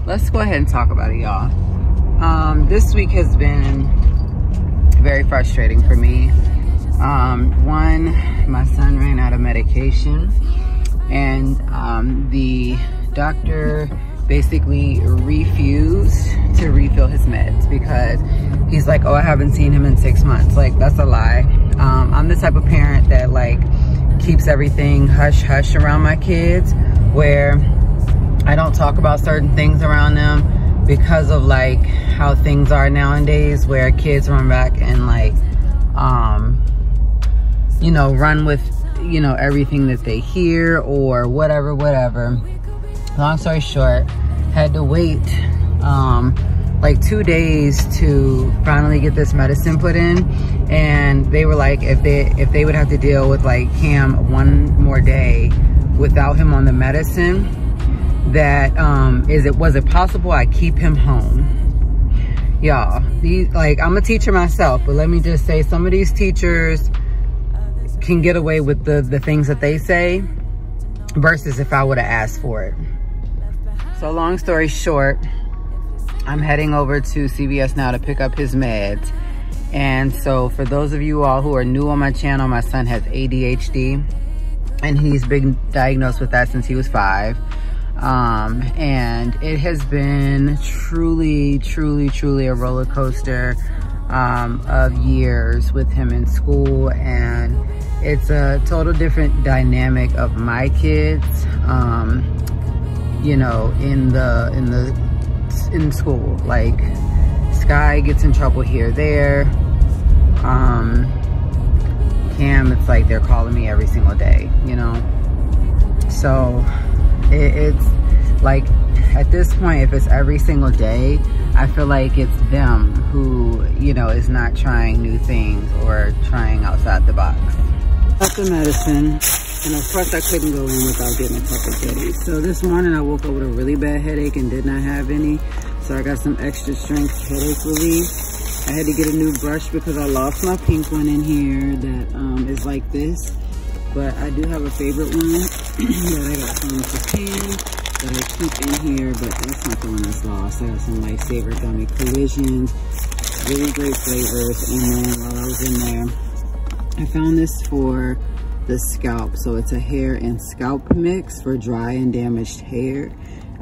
let's go ahead and talk about it, y'all. This week has been very frustrating for me. One, my son ran out of medication, and the doctor basically refused to refill his meds because he's like, oh, I haven't seen him in 6 months. Like, that's a lie. I'm the type of parent that like keeps everything hush hush around my kids, where I don't talk about certain things around them because of like how things are nowadays, where kids run back and like you know, run with, you know, everything that they hear or whatever. Long story short, had to wait like 2 days to finally get this medicine put in, and they were like, if they would have to deal with like Cam one more day without him on the medicine, that was it possible I keep him home? Y'all, like, I'm a teacher myself, but let me just say, some of these teachers can get away with the things that they say versus if I would have asked for it. So long story short, I'm heading over to CVS now to pick up his meds. And so for those of you all who are new on my channel, my son has ADHD, and he's been diagnosed with that since he was 5. And it has been truly a roller coaster of years with him in school, and it's a total different dynamic of my kids, you know, in school. Like, Sky gets in trouble here, there. Cam, it's like they're calling me every single day, you know? So it's like, at this point, if it's every single day, I feel like it's them who, you know, is not trying new things or trying outside the box. Got the medicine, and of course I couldn't go in without getting a cup of tea. So this morning I woke up with a really bad headache and did not have any. So I got some extra strength headache relief. I had to get a new brush because I lost my pink one in here that is like this. But I do have a favorite one that I got from Japan that I keep in here, but that's not the one that's lost. I got some Lifesaver Gummy Collisions, really great flavors. And then while I was in there, I found this for the scalp. So it's a hair and scalp mix for dry and damaged hair.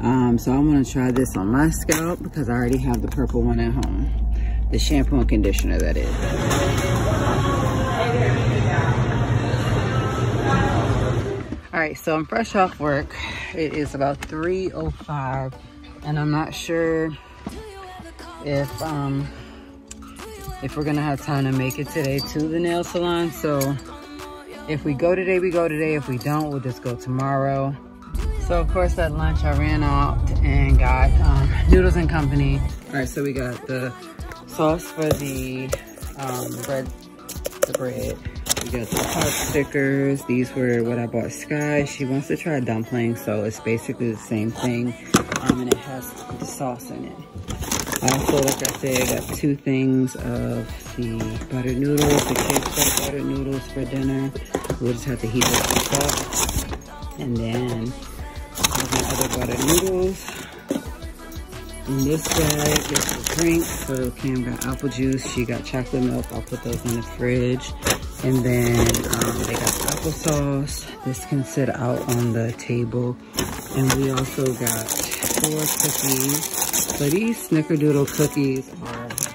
So I'm gonna try this on my scalp because I already have the purple one at home. The shampoo and conditioner, that is. All right, so I'm fresh off work. It is about 3:05, and I'm not sure if we're gonna have time to make it today to the nail salon. So if we go today, we go today. If we don't, we'll just go tomorrow. So of course at lunch I ran out and got Noodles and Company. All right, so we got the sauce for the bread. We got the pot stickers. These were what I bought Sky. She wants to try dumplings, so it's basically the same thing. And it has the sauce in it. Also, like I said, I got 2 things of the buttered noodles. The kids got buttered noodles for dinner. We'll just have to heat up the sauce. And then my other buttered noodles. In this bag, there's the drinks. So Cam got apple juice. She got chocolate milk. I'll put those in the fridge. And then they got applesauce. This can sit out on the table. And we also got 4 cookies. So these snickerdoodle cookies are the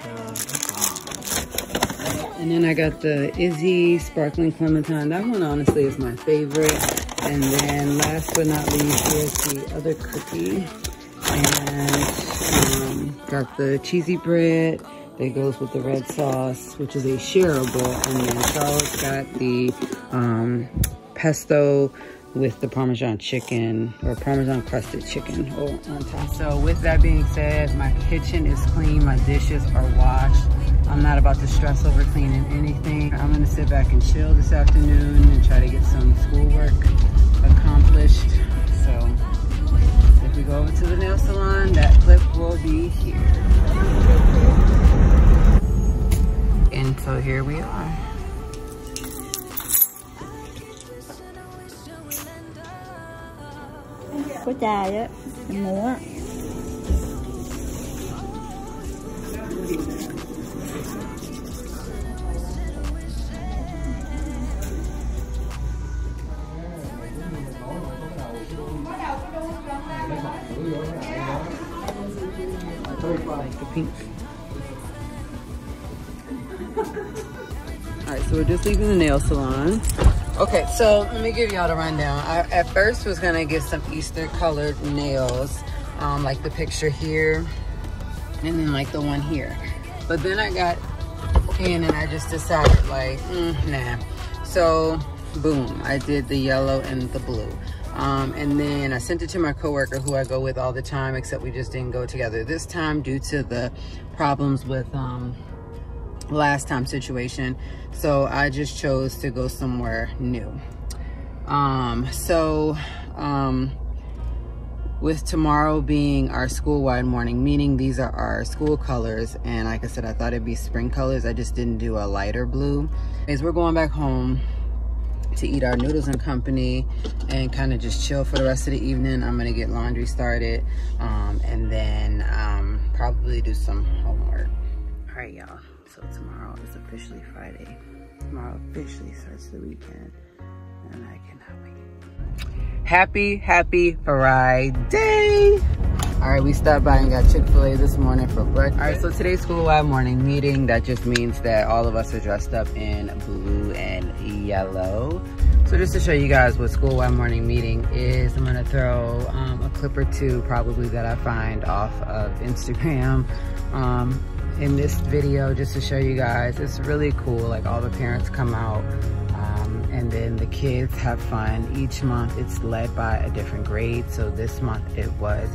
bomb. And then I got the Izzy Sparkling Clementine. That one honestly is my favorite. And then last but not least, here's the other cookie. And got the cheesy bread that goes with the red sauce, which is a shareable. And then Charles got the pesto with the Parmesan chicken, or Parmesan crusted chicken on top. So with that being said, my kitchen is clean, my dishes are washed. I'm not about to stress over cleaning anything. I'm gonna sit back and chill this afternoon and try to get some schoolwork accomplished. So if we go over to the nail salon, that clip will be here. And so here we are. Có chai á, em mua á. Like the pink. Alright, so we're just leaving the nail salon. Okay, so let me give y'all the rundown. I at first was gonna get some Easter colored nails, like the picture here, and then like the one here. But then I got in and I just decided like, nah. So boom, I did the yellow and the blue. And then I sent it to my coworker who I go with all the time, except we just didn't go together this time due to the problems with last time situation. So I just chose to go somewhere new. With tomorrow being our school-wide morning meeting, these are our school colors, and like I said, I thought it'd be spring colors. I just didn't do a lighter blue. As we're going back home to eat our noodles and company and kind of just chill for the rest of the evening. I'm gonna get laundry started, and then probably do some homework. All right, y'all, so tomorrow is officially Friday. Tomorrow officially starts the weekend, and I cannot wait. Happy Friday. All right, we stopped by and got Chick-fil-A this morning for breakfast. All right, so today's school-wide morning meeting. That just means that all of us are dressed up in blue and yellow. So just to show you guys what school-wide morning meeting is, I'm gonna throw a clip or two probably that I find off of Instagram in this video, just to show you guys. It's really cool. Like, all the parents come out, and then the kids have fun. Each month it's led by a different grade. So this month it was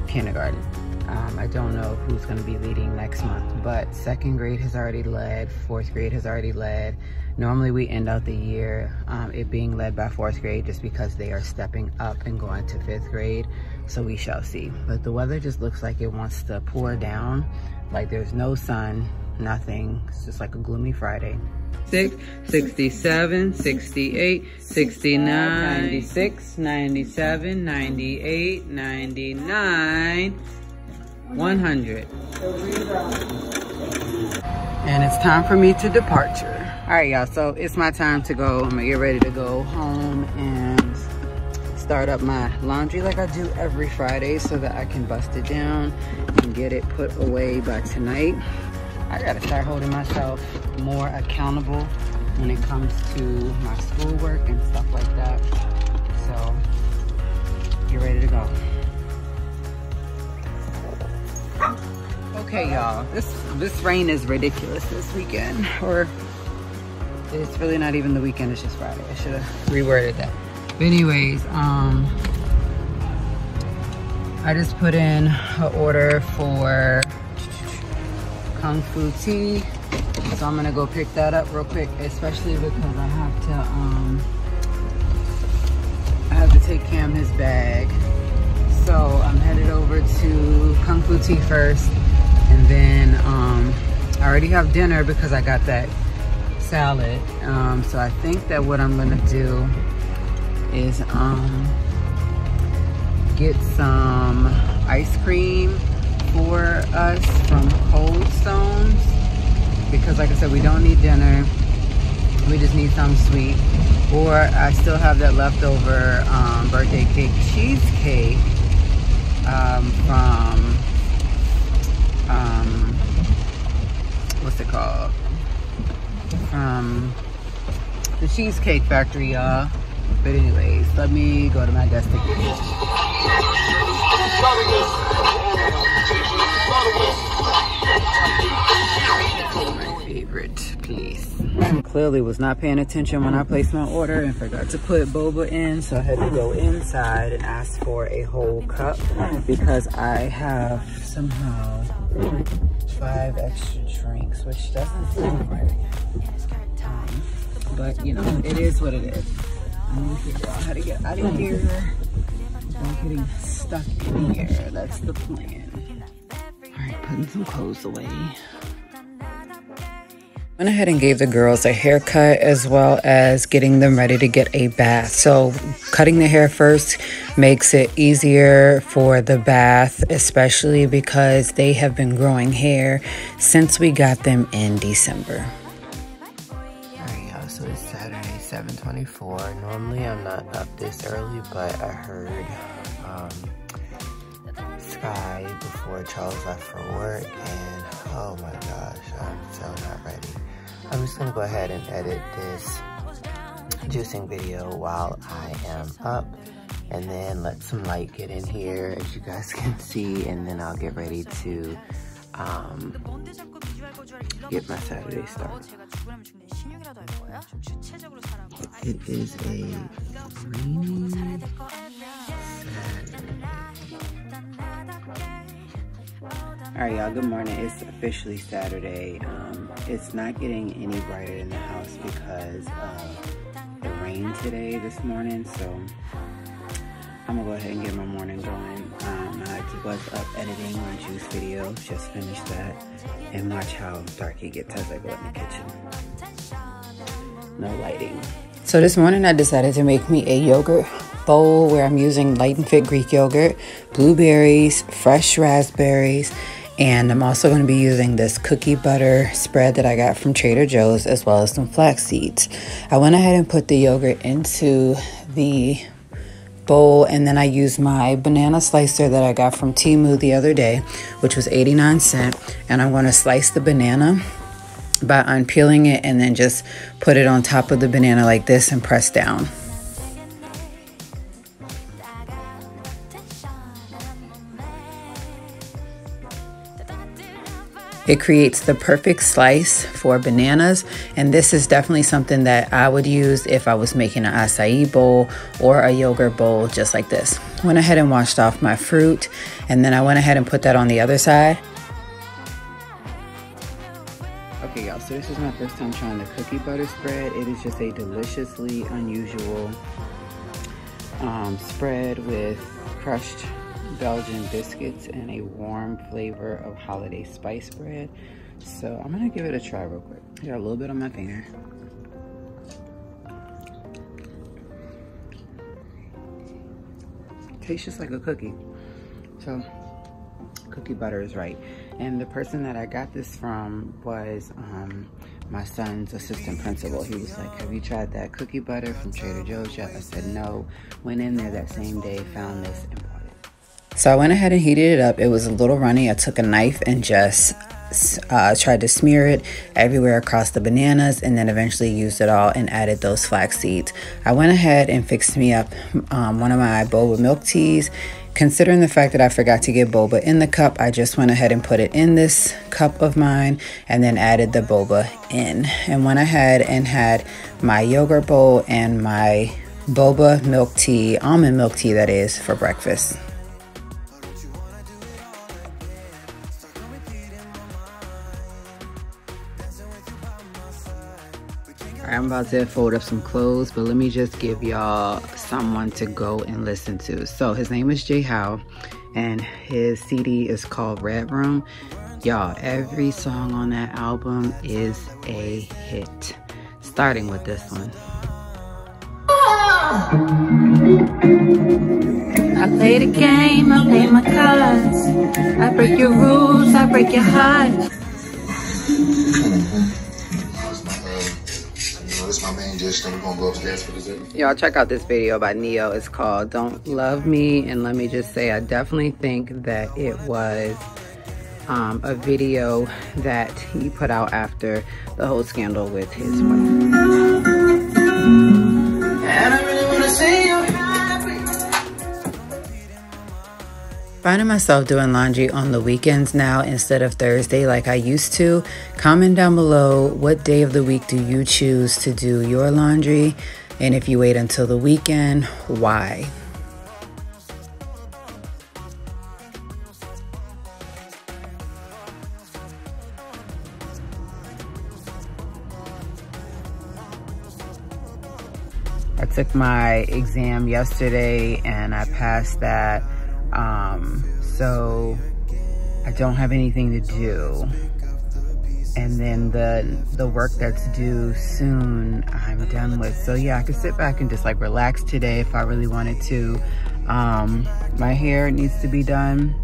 kindergarten. I don't know who's going to be leading next month, but second grade has already led, fourth grade has already led. Normally we end out the year it being led by fourth grade, just because they are stepping up and going to fifth grade. So we shall see. But the weather just looks like it wants to pour down. Like, there's no sun, nothing. It's just like a gloomy Friday. 67, 68, 69, 96, 97, 98, 99, 100. And it's time for me to departure. All right, y'all, so it's my time to go. I'm gonna get ready to go home and start up my laundry like I do every Friday, so that I can bust it down and get it put away by tonight. I gotta start holding myself more accountable when it comes to my schoolwork and stuff like that. So, get ready to go. Okay, y'all, this rain is ridiculous this weekend. Or, it's really not even the weekend, it's just Friday. I should have reworded that. But anyways, I just put in an order for Kung Fu tea, so I'm gonna go pick that up real quick, especially because I have to take Cam his bag. So I'm headed over to Kung Fu tea first, and then I already have dinner because I got that salad. So I think that what I'm gonna do is get some ice cream for us from Cold Stones, because like I said, we don't need dinner, we just need something sweet. Or I still have that leftover birthday cake cheesecake from what's it called, from the Cheesecake Factory, y'all. But anyways, let me go to my destination. My favorite place. Clearly was not paying attention when I placed my order and forgot to put boba in, so I had to go inside and ask for a whole cup because I have somehow 5 extra drinks, which doesn't sound right. But you know, it is what it is. I'm gonna figure out how to get out of here without getting stuck in here. That's the plan. Alright, putting some clothes away. Went ahead and gave the girls a haircut, as well as getting them ready to get a bath. So cutting the hair first makes it easier for the bath, especially because they have been growing hair since we got them in December. Alright, y'all, so it's Saturday, 7:24. Normally I'm not up this early, but I heard before Charles left for work, and oh my gosh, I'm so not ready. I'm just gonna go ahead and edit this juicing video while I am up, and then let some light get in here, as you guys can see, and then I'll get ready to get my Saturday started. It is a rainy Saturday. Alright y'all, good morning. It's officially Saturday. It's not getting any brighter in the house because of the rain today this morning, so I'm gonna go ahead and get my morning going. I was up editing my juice video, just finished that, and watch how dark it gets as I go in the kitchen. No lighting. So this morning I decided to make me a yogurt bowl where I'm using Light and Fit Greek yogurt, blueberries, fresh raspberries, and I'm also going to be using this cookie butter spread that I got from Trader Joe's, as well as some flax seeds. I went ahead and put the yogurt into the bowl, and then I used my banana slicer that I got from Diml the other day, which was 89¢, and I'm going to slice the banana by unpeeling it and then just put it on top of the banana like this and press down. It creates the perfect slice for bananas, and this is definitely something that I would use if I was making an acai bowl or a yogurt bowl just like this. Went ahead and washed off my fruit, and then I went ahead and put that on the other side. Okay y'all, so this is my first time trying the cookie butter spread. It is just a deliciously unusual spread with crushed Belgian biscuits and a warm flavor of holiday spice bread. So I'm gonna give it a try real quick. I got a little bit on my finger. Tastes just like a cookie. So cookie butter is right. And the person that I got this from was my son's assistant principal. He was like, have you tried that cookie butter from Trader Joe's yet? I said no. Went in there that same day, found this, and bought it. So I went ahead and heated it up. It was a little runny. I took a knife and just tried to smear it everywhere across the bananas, and then eventually used it all and added those flax seeds. I went ahead and fixed me up one of my boba milk teas. Considering the fact that I forgot to get boba in the cup, I just went ahead and put it in this cup of mine and then added the boba in, and went ahead and had my yogurt bowl and my boba milk tea, almond milk tea that is, for breakfast. I'm about to fold up some clothes, but let me just give y'all someone to go and listen to. So his name is Jay Howe, and his CD is called Red Room. Y'all, every song on that album is a hit, starting with this one. I play the game, I play my cards. I break your rules, I break your heart. Y'all check out this video by Neo. It's called Don't Love Me, and let me just say I definitely think that it was a video that he put out after the whole scandal with his wife. And I really wanna see you happy. Finding myself doing laundry on the weekends now instead of Thursday like I used to. Comment down below, what day of the week do you choose to do your laundry? And if you wait until the weekend, why? I took my exam yesterday and I passed that. So I don't have anything to do. And then the work that's due soon, I'm done with. So yeah, I could sit back and just like relax today if I really wanted to. My hair needs to be done,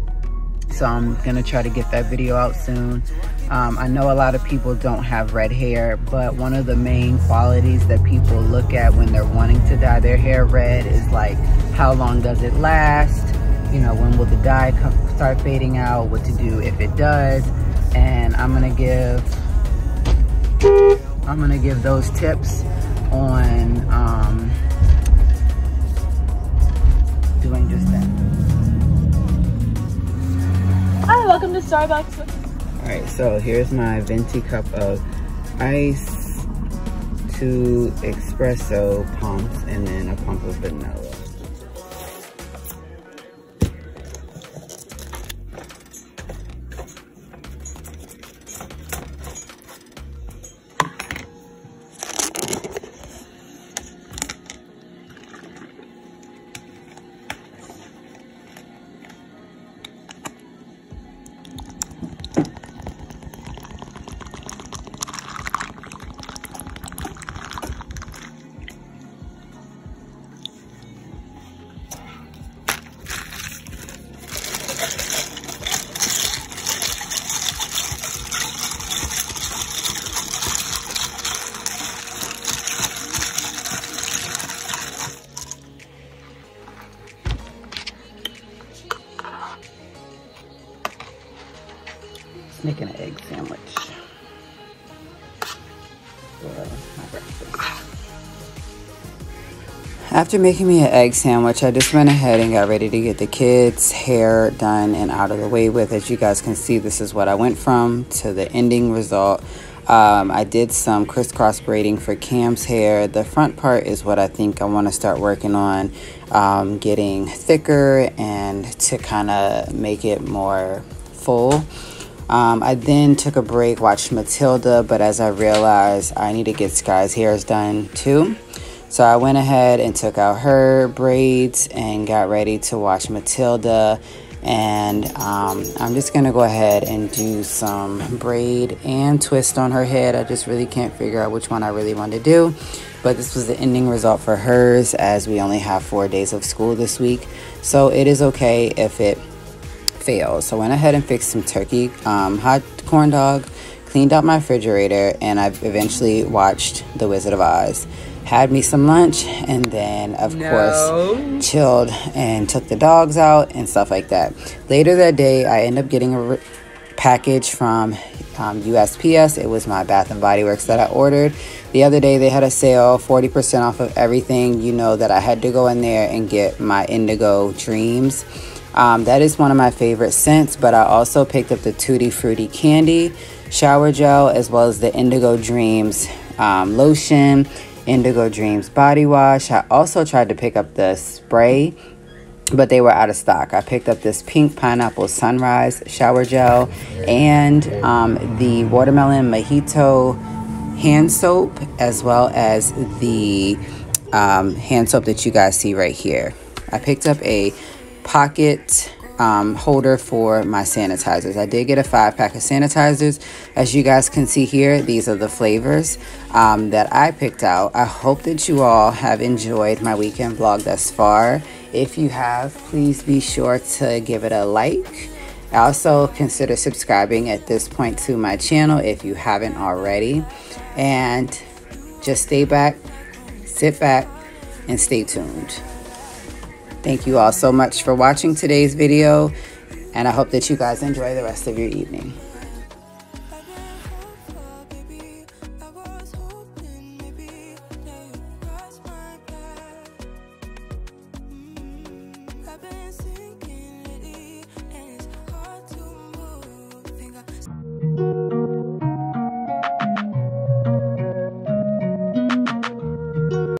so I'm gonna try to get that video out soon. I know a lot of people don't have red hair, but one of the main qualities that people look at when they're wanting to dye their hair red is like, how long does it last? you know, when will the dye start fading out, what to do if it does. And I'm gonna give those tips on doing just that. Hi, welcome to Starbucks. All right, so here's my venti cup of ice, 2 espresso pumps, and then a pump of vanilla. Making an egg sandwich for my breakfast. After making me an egg sandwich, I just went ahead and got ready to get the kids' hair done and out of the way with. As you guys can see, this is what I went from to the ending result. I did some crisscross braiding for Cam's hair. The front part is what I think I want to start working on, getting thicker and to kind of make it more full. I then took a break, watched Matilda, but as I realized I need to get Sky's hairs done too. So I went ahead and took out her braids and got ready to watch Matilda. And I'm just going to go ahead and do some braid and twist on her head. I just really can't figure out which one I really want to do. But this was the ending result for hers, as we only have 4 days of school this week. So it is okay if it failed. So I went ahead and fixed some turkey hot corn dog, cleaned out my refrigerator, and I eventually watched The Wizard of Oz. Had me some lunch, and then of course chilled and took the dogs out and stuff like that. Later that day, I ended up getting a package from USPS. It was my Bath and Body Works that I ordered. The other day they had a sale, 40% off of everything. You know that I had to go in there and get my Indigo Dreams. That is one of my favorite scents, but I also picked up the Tutti Frutti Candy shower gel, as well as the Indigo Dreams lotion, Indigo Dreams body wash. I also tried to pick up the spray, but they were out of stock. I picked up this pink pineapple sunrise shower gel and the watermelon mojito hand soap, as well as the hand soap that you guys see right here. I picked up a pocket holder for my sanitizers. I did get a 5-pack of sanitizers. As you guys can see here, these are the flavors that I picked out. I hope that you all have enjoyed my weekend vlog thus far. If you have, please be sure to give it a like. Also consider subscribing at this point to my channel if you haven't already, and just stay back, sit back, and stay tuned. Thank you all so much for watching today's video, and I hope that you guys enjoy the rest of your evening. Thank you.